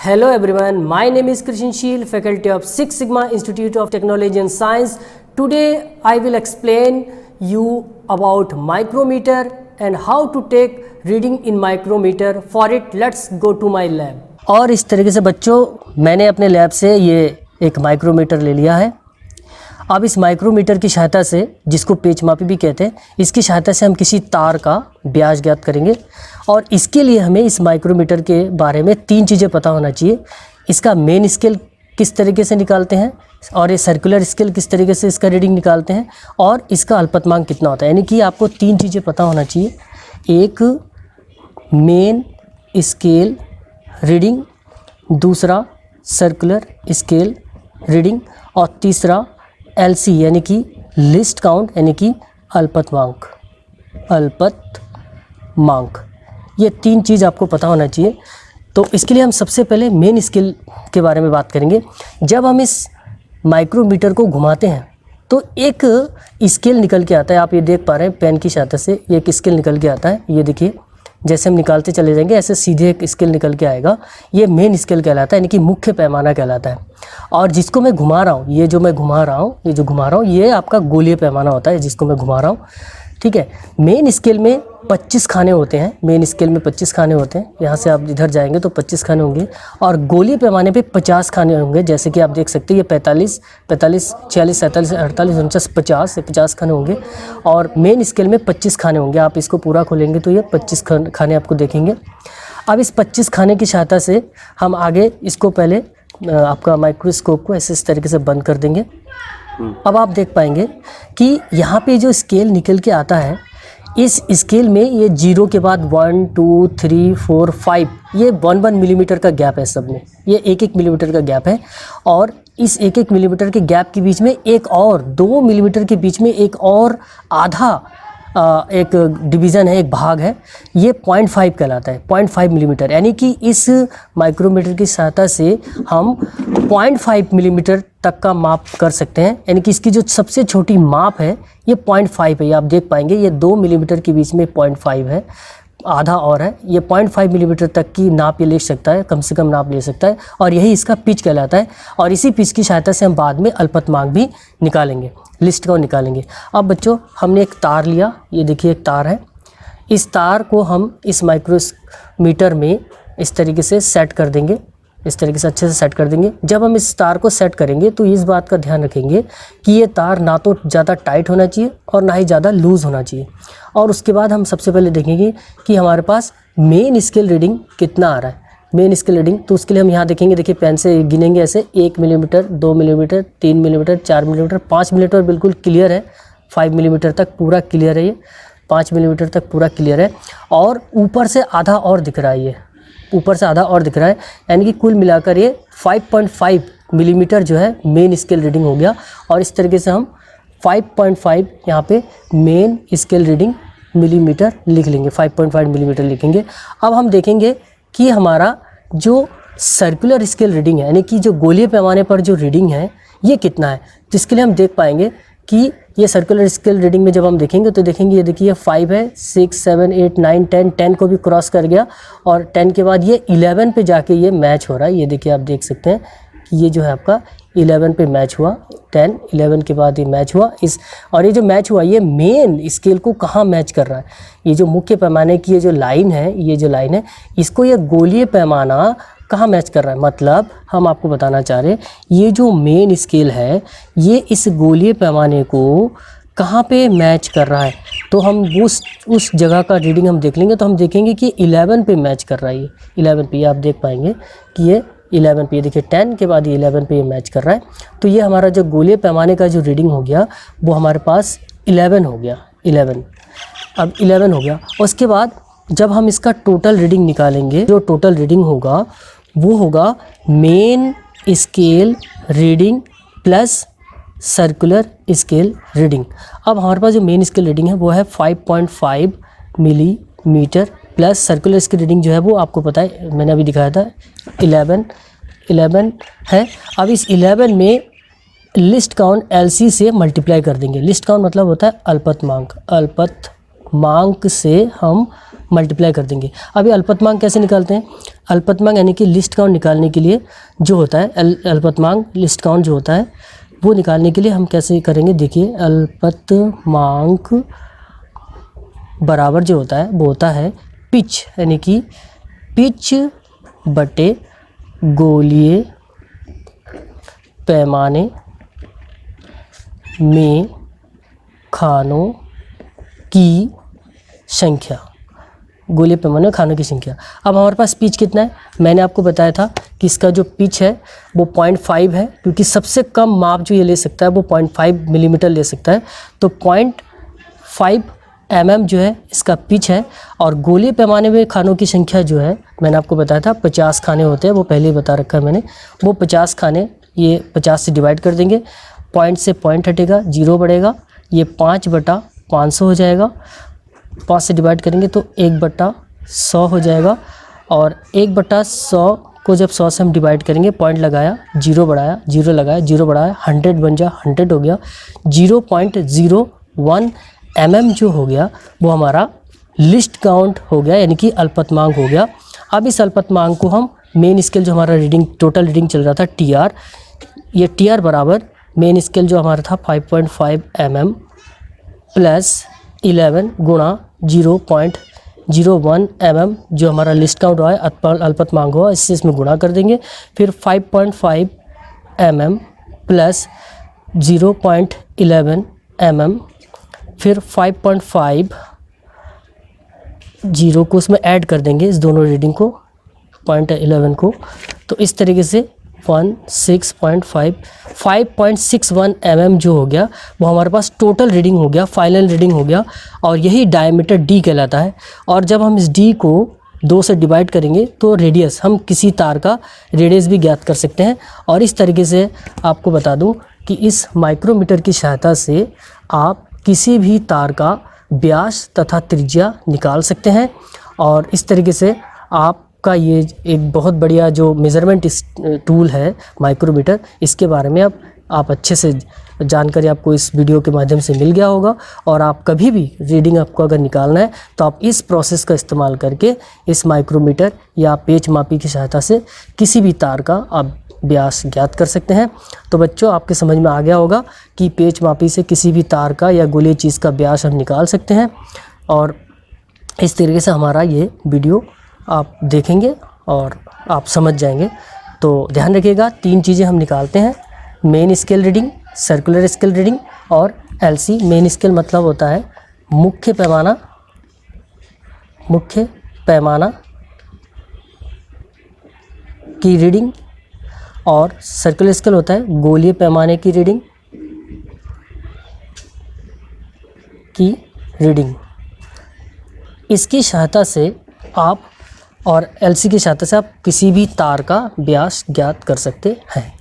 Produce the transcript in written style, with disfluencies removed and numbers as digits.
Hello everyone, my name is Krishnsheel, faculty of Six Sigma Institute of Technology and Science. Today I will explain you about micrometer and how to take reading in micrometer. For it, let's go to my lab. और इस तरीके से बच्चों मैंने अपने lab से ये एक माइक्रोमीटर ले लिया है। अब इस माइक्रोमीटर की सहायता से, जिसको पेच मापी भी कहते हैं, इसकी सहायता से हम किसी तार का व्यास ज्ञात करेंगे। और इसके लिए हमें इस माइक्रोमीटर के बारे में तीन चीज़ें पता होना चाहिए। इसका मेन स्केल किस तरीके से निकालते हैं, और ये सर्कुलर स्केल किस तरीके से इसका रीडिंग निकालते हैं, और इसका अल्पतमांक कितना होता है। यानी कि आपको तीन चीज़ें पता होना चाहिए। एक मेन स्केल रीडिंग, दूसरा सर्कुलर स्केल रीडिंग, और तीसरा LC यानी कि लिस्ट काउंट यानी कि अल्पतमांक। ये तीन चीज़ आपको पता होना चाहिए। तो इसके लिए हम सबसे पहले मेन स्केल के बारे में बात करेंगे। जब हम इस माइक्रोमीटर को घुमाते हैं तो एक स्केल निकल के आता है। आप ये देख पा रहे हैं पेन की सहायता से ये एक स्केल निकल के आता है। ये देखिए, जैसे हम निकालते चले जाएंगे ऐसे सीधे एक स्केल निकल के आएगा। ये मेन स्केल कहलाता है, यानी कि मुख्य पैमाना कहलाता है। और जिसको मैं घुमा रहा हूँ, ये जो मैं घुमा रहा हूँ, ये आपका गोलीय पैमाना होता है, जिसको मैं घुमा रहा हूँ। ठीक है। मेन स्केल में 25 खाने होते हैं। मेन स्केल में 25 खाने होते हैं। यहाँ से आप इधर जाएंगे तो 25 खाने होंगे, और गोलीय पैमाने पे 50 खाने होंगे। जैसे कि आप देख सकते हैं ये 45, 46, 46, 47, 48, 49, 50 खाने होंगे। और मेन स्केल में 25 खाने होंगे। आप इसको पूरा खोलेंगे तो ये 25 खाने आपको देखेंगे। अब इस 25 खाने की सहायता से हम आगे इसको पहले आपका माइक्रोस्कोप को ऐसे इस तरीके से बंद कर देंगे। अब आप देख पाएंगे कि यहाँ पे जो स्केल निकल के आता है, इस स्केल में ये 0 के बाद 1, 2, 3, 4, 5 ये 1 मिलीमीटर का गैप है। सब में ये 1 मिलीमीटर का गैप है। और इस 1 मिलीमीटर के गैप के बीच में एक और 2 मिलीमीटर के बीच में एक और आधा एक डिवीज़न है, एक भाग है। ये 0.5 कहलाता है, 0.5 मिलीमीटर। यानी कि इस माइक्रोमीटर की सहायता से हम 0.5 मिलीमीटर तक का माप कर सकते हैं। यानी कि इसकी जो सबसे छोटी माप है ये 0.5 है। ये आप देख पाएंगे ये 2 मिलीमीटर के बीच में 0.5 है, आधा और है। ये 0.5 मिलीमीटर तक की नाप ये ले सकता है, कम से कम नाप ले सकता है। और यही इसका पिच कहलाता है। और इसी पिच की सहायता से हम बाद में अल्पतमांक भी निकालेंगे, लिस्ट काउंट निकालेंगे। अब बच्चों हमने एक तार लिया, ये देखिए एक तार है। इस तार को हम इस माइक्रोमीटर में इस तरीके से सेट कर देंगे, इस तरीके से अच्छे से सेट कर देंगे। जब हम इस तार को सेट करेंगे तो इस बात का ध्यान रखेंगे कि ये तार ना तो ज़्यादा टाइट होना चाहिए और ना ही ज़्यादा लूज़ होना चाहिए। और उसके बाद हम सबसे पहले देखेंगे कि हमारे पास मेन स्केल रीडिंग कितना आ रहा है। मेन स्केल रीडिंग तो उसके लिए हम यहाँ देखेंगे, देखिए पेन से गिनेंगे ऐसे 1 millimetre, 2 millimetre, 3 millimetre, 4 millimetre, 5 millimetre बिल्कुल क्लियर है। 5 मिलीमीटर तक पूरा क्लियर है। ये 5 मिलीमीटर तक पूरा क्लियर है। और ऊपर से आधा और दिख रहा है, ये ऊपर से आधा और दिख रहा है। यानी कि कुल मिलाकर ये 5.5 मिलीमीटर जो है मेन स्केल रीडिंग हो गया। और इस तरीके से हम 5.5 यहाँ पे मेन स्केल रीडिंग मिलीमीटर लिख लेंगे, 5.5 मिलीमीटर लिखेंगे। अब हम देखेंगे कि हमारा जो सर्कुलर स्केल रीडिंग है, यानी कि जो गोलीय पैमाने पर जो रीडिंग है, ये कितना है। जिसके लिए हम देख पाएंगे कि ये सर्कुलर स्केल रीडिंग में जब हम देखेंगे तो देखेंगे ये देखिए 5 है, 6, 7, 8, 9, 10 को भी क्रॉस कर गया। और 10 के बाद ये 11 पे जाके ये मैच हो रहा है। ये देखिए आप देख सकते हैं कि ये जो है आपका 11 पे मैच हुआ। 10, 11 के बाद ये मैच हुआ और ये जो मैच हुआ ये मेन स्केल को कहाँ मैच कर रहा है। ये जो मुख्य पैमाने की ये जो लाइन है, इसको ये गोलीय पैमाना कहाँ मैच कर रहा है। मतलब हम आपको बताना चाह रहे हैं ये जो मेन स्केल है ये इस गोलीय पैमाने को कहाँ पे मैच कर रहा है। तो हम उस जगह का रीडिंग हम देख लेंगे तो हम देखेंगे कि 11 पे मैच कर रहा है। ये 11 पे, ये आप देख पाएंगे कि ये 11 पे, ये देखिए 10 के बाद ये 11 पे ये मैच कर रहा है। तो ये हमारा जो गोलीय पैमाने का जो रीडिंग हो गया वो हमारे पास 11 हो गया। 11 अब 11 हो गया। उसके बाद जब हम इसका टोटल रीडिंग निकालेंगे, जो टोटल रीडिंग होगा वो होगा main scale reading plus circular scale reading. अब हमारे पास जो मेन स्केल रीडिंग है वो है 5.5 millimetre plus circular scale reading जो है वो आपको पता है, मैंने अभी दिखाया था 11 है। अब इस 11 में लिस्ट काउंट LC से मल्टीप्लाई कर देंगे। लिस्ट काउंट मतलब होता है अल्पतमांक से हम मल्टीप्लाई कर देंगे। अभी अल्पतमांक कैसे निकालते हैं, अल्पतमांक यानी कि लिस्ट काउंट निकालने के लिए जो होता है अल्पतमांक लिस्ट काउंट जो होता है वो निकालने के लिए हम कैसे करेंगे, देखिए अल्पतमांक बराबर जो होता है वो होता है पिच, यानी कि पिच बटे गोलीय पैमाने में खानों की संख्या, गोलीय पैमाने में खानों की संख्या। अब हमारे पास पिच कितना है, मैंने आपको बताया था कि इसका जो पिच है वो 0.5 है, क्योंकि सबसे कम माप जो ये ले सकता है वो 0.5 मिलीमीटर ले सकता है। तो 0.5 mm जो है इसका पिच है। और गोलीय पैमाने में खानों की संख्या जो है मैंने आपको बताया था 50 खाने होते हैं, वो पहले ही बता रखा है मैंने। वो 50 खाने ये 50 से डिवाइड कर देंगे, पॉइंट से पॉइंट हटेगा, 0 बढ़ेगा, ये 5/500 हो जाएगा। 5 से डिवाइड करेंगे तो 1/100 हो जाएगा। और 1/100 को जब 100 से हम डिवाइड करेंगे, पॉइंट लगाया, 0 बढ़ाया, 0 लगाया, 0 बढ़ाया, 100 बन जा, 100 हो गया। 0.01 mm जो हो गया वो हमारा लिस्ट काउंट हो गया, यानी कि अल्पतमांक हो गया। अब इस अल्पतमांक को हम मेन स्केल जो हमारा रीडिंग टोटल रीडिंग चल रहा था TR, ये TR बराबर मेन स्केल जो हमारा था 5.5 mm प्लस 11 गुणा 0.01 mm जो हमारा लिस्ट काउंट हुआ है अल्पतमांक हुआ, इससे इसमें गुणा कर देंगे। फिर 5.5 mm प्लस 0.11 mm, फिर 5.5 0 को उसमें ऐड कर देंगे, इस दोनों रीडिंग को 0.11 को। तो इस तरीके से 5.61 mm जो हो गया वो हमारे पास टोटल रीडिंग हो गया, फाइनल रीडिंग हो गया। और यही डायमीटर D कहलाता है। और जब हम इस D को 2 से डिवाइड करेंगे तो रेडियस, हम किसी तार का रेडियस भी ज्ञात कर सकते हैं। और इस तरीके से आपको बता दूं कि इस माइक्रोमीटर की सहायता से आप किसी भी तार का व्यास तथा त्रिज्या निकाल सकते हैं। और इस तरीके से आपका ये एक बहुत बढ़िया जो मेज़रमेंट टूल है माइक्रोमीटर, इसके बारे में अब आप अच्छे से जानकारी आपको इस वीडियो के माध्यम से मिल गया होगा। और आप कभी भी रीडिंग आपको अगर निकालना है तो आप इस प्रोसेस का इस्तेमाल करके इस माइक्रोमीटर या पेच मापी की सहायता से किसी भी तार का आप व्यास ज्ञात कर सकते हैं। तो बच्चों, आपके समझ में आ गया होगा कि पेच मापी से किसी भी तार का या गोलीय चीज़ का व्यास हम निकाल सकते हैं। और इस तरीके से हमारा ये वीडियो आप देखेंगे और आप समझ जाएंगे। तो ध्यान रखिएगा, 3 चीज़ें हम निकालते हैं, main scale reading, circular scale reading और LC। मेन स्केल मतलब होता है मुख्य पैमाना की रीडिंग, और सर्कुलर स्केल होता है गोलीय पैमाने की रीडिंग। इसकी सहायता से आप, और LC की सहायता से आप किसी भी तार का व्यास ज्ञात कर सकते हैं।